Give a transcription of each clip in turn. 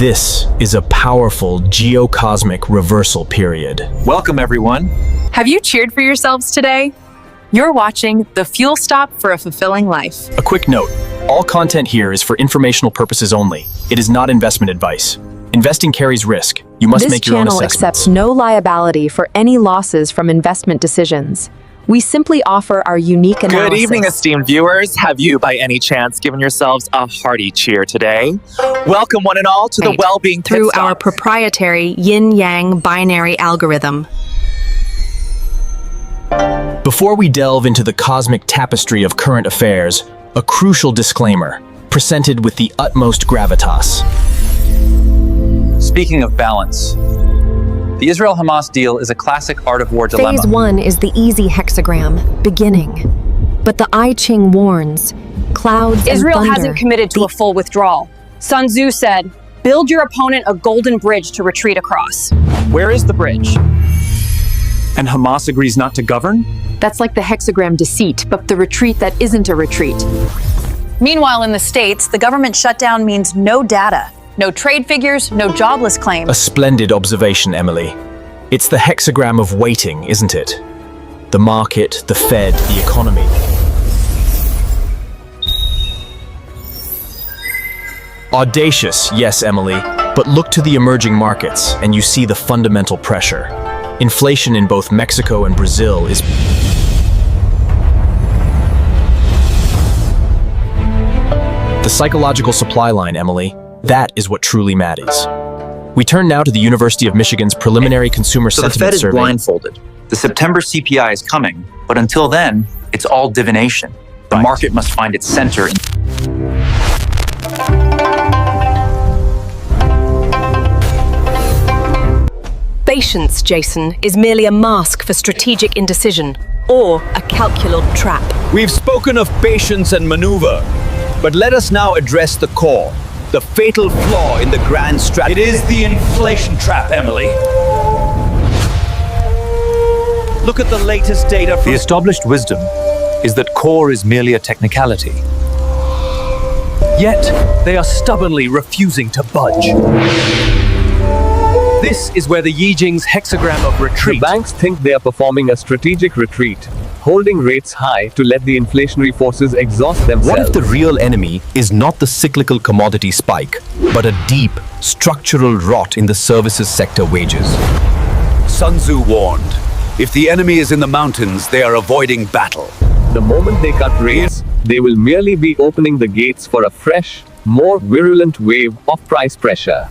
This is a powerful geocosmic reversal period. Welcome, everyone. Have you cheered for yourselves today? You're watching The Fuel Stop for a Fulfilling Life. A quick note, all content here is for informational purposes only. It is not investment advice. Investing carries risk. You must make your own assessments. This channel accepts no liability for any losses from investment decisions. We simply offer our unique analysis. Good evening, esteemed viewers. Have you, by any chance, given yourselves a hearty cheer today? Welcome, one and all, to the Wellbeing through Pit Stop. our proprietary Yinyang binary algorithm. Before we delve into the cosmic tapestry of current affairs, a crucial disclaimer, presented with the utmost gravitas. Speaking of balance, the Israel-Hamas deal is a classic art of war dilemma. Phase 1 is the easy hexagram, beginning. But the I Ching warns, clouds Israel and thunder. hasn't committed to a full withdrawal. Sun Tzu said, build your opponent a golden bridge to retreat across. Where is the bridge? And Hamas agrees not to govern? That's like the hexagram deceit, but the retreat that isn't a retreat. Meanwhile, in the States, the government shutdown means no data, no trade figures, no jobless claims. A splendid observation, Emily. It's the hexagram of waiting, isn't it? The market, the Fed, the economy. Audacious, yes, Emily, but look to the emerging markets and you see the fundamental pressure. Inflation in both Mexico and Brazil is the psychological supply line, Emily. That is what truly matters. We turn now to the University of Michigan's preliminary consumer So the sentiment Fed is survey. blindfolded. The September CPI is coming, but until then, it's all divination. The market must find its center in Patience, Jason, is merely a mask for strategic indecision or a calculable trap. We've spoken of patience and maneuver, but let us now address the core, the fatal flaw in the grand strategy. It is the inflation trap, Emily. Look at the latest data from... The established wisdom is that core is merely a technicality. Yet, they are stubbornly refusing to budge. This is where the Yijing's hexagram of retreat... The banks think they are performing a strategic retreat, holding rates high to let the inflationary forces exhaust themselves. What if the real enemy is not the cyclical commodity spike, but a deep, structural rot in the services sector wages? Sun Tzu warned, if the enemy is in the mountains, they are avoiding battle. The moment they cut rates, they will merely be opening the gates for a fresh, more virulent wave of price pressure.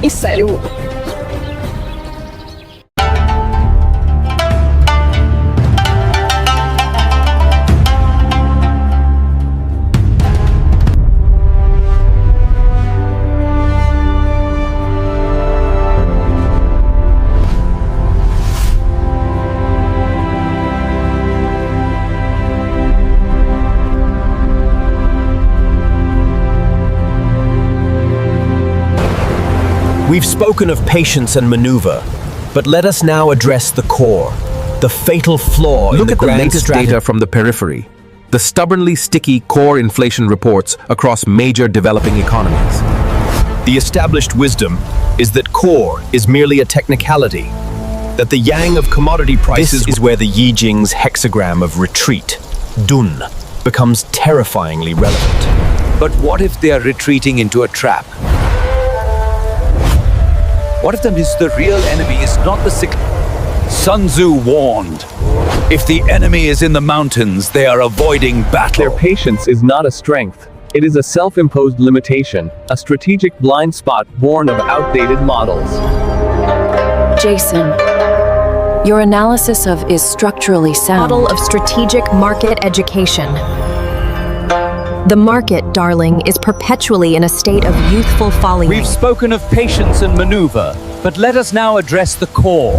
E sério. We've spoken of patience and maneuver, but let us now address the core, the fatal flaw in Look the at the grand latest data from the periphery. The stubbornly sticky core inflation reports across major developing economies. The established wisdom is that core is merely a technicality, that the yang of commodity prices is where the Yijing's hexagram of retreat, Dun, becomes terrifyingly relevant. But what if they are retreating into a trap? What if the real enemy is not the sick? Sun Tzu warned, if the enemy is in the mountains, they are avoiding battle. Their patience is not a strength. It is a self-imposed limitation, a strategic blind spot born of outdated models. Jason, your analysis of is structurally sound. Model of strategic market education. The market, darling, is perpetually in a state of youthful folly. We've spoken of patience and maneuver, but let us now address the core.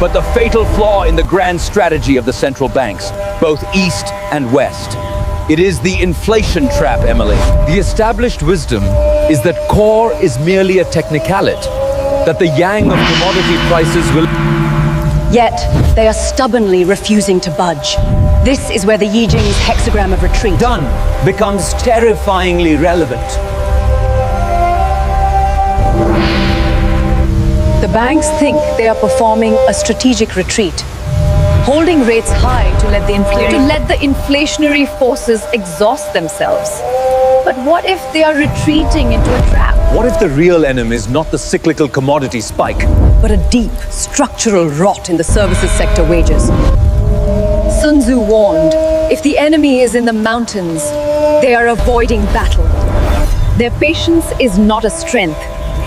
But the fatal flaw in the grand strategy of the central banks, both East and West. It is the inflation trap, Emily. The established wisdom is that core is merely a technicality, that the yang of commodity prices will... Yet, they are stubbornly refusing to budge. This is where the Yinyang's hexagram of retreat done becomes terrifyingly relevant. The banks think they are performing a strategic retreat, holding rates high to let the inflationary forces exhaust themselves. But what if they are retreating into a trap? What if the real enemy is not the cyclical commodity spike, but a deep, structural rot in the services sector wages? Sun Tzu warned, if the enemy is in the mountains, they are avoiding battle. Their patience is not a strength.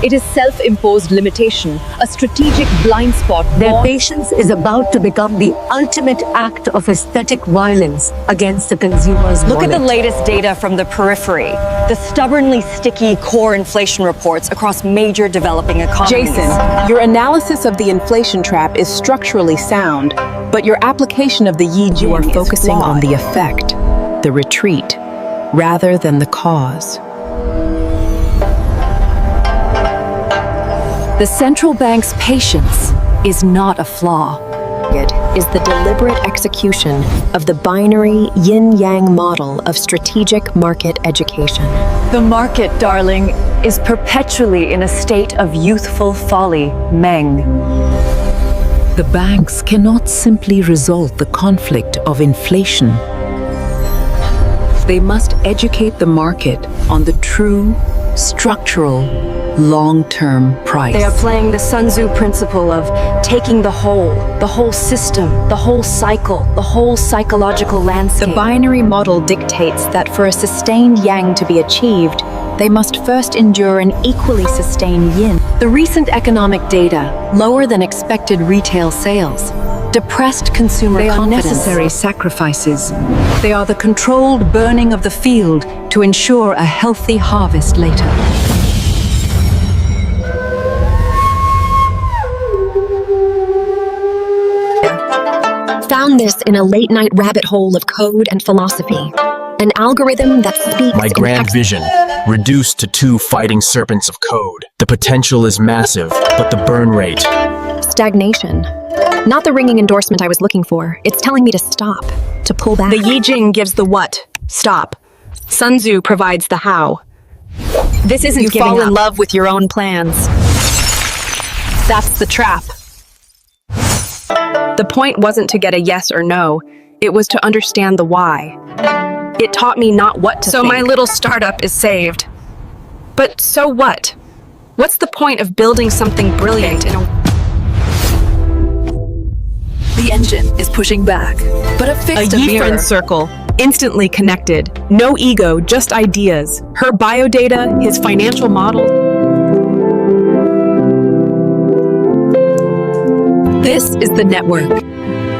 It is self-imposed limitation, a strategic blind spot. Their patience is about to become the ultimate act of aesthetic violence against the consumer's Look wallet. at the latest data from the periphery, the stubbornly sticky core inflation reports across major developing economies. Jason, your analysis of the inflation trap is structurally sound, but your application of the Yinyang You are focusing is on the effect, the retreat, rather than the cause. The central bank's patience is not a flaw. It is the deliberate execution of the binary yin-yang model of strategic market education. The market, darling, is perpetually in a state of youthful folly, Meng. The banks cannot simply resolve the conflict of inflation. They must educate the market on the true, structural, long-term price. They are playing the Sun Tzu principle of taking the whole system, the whole cycle, the whole psychological landscape. The binary model dictates that for a sustained yang to be achieved, they must first endure an equally sustained yin. The recent economic data, lower than expected retail sales, depressed consumer confidence. They are necessary sacrifices. They are the controlled burning of the field to ensure a healthy harvest later. Found this in a late-night rabbit hole of code and philosophy. An algorithm that speaks My grand vision, reduced to 2 fighting serpents of code. The potential is massive, but the burn rate... Stagnation. Not the ringing endorsement I was looking for. It's telling me to stop, to pull back. The Yinyang gives the what, stop. Sun Tzu provides the how. This isn't giving up. You fall in love with your own plans. That's the trap. The point wasn't to get a yes or no, it was to understand the why. It taught me not what to think. So my little startup is saved. But so what? What's the point of building something brilliant in a... The engine is pushing back, but affixed a mirror. Friend circle, instantly connected. No ego, just ideas. Her biodata, his financial model. This is the network.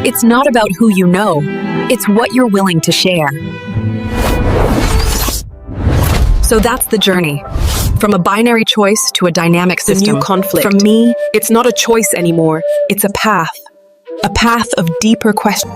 It's not about who you know, it's what you're willing to share. So that's the journey. From a binary choice to a dynamic system. The new conflict. For me, it's not a choice anymore. It's a path. A path of deeper questions.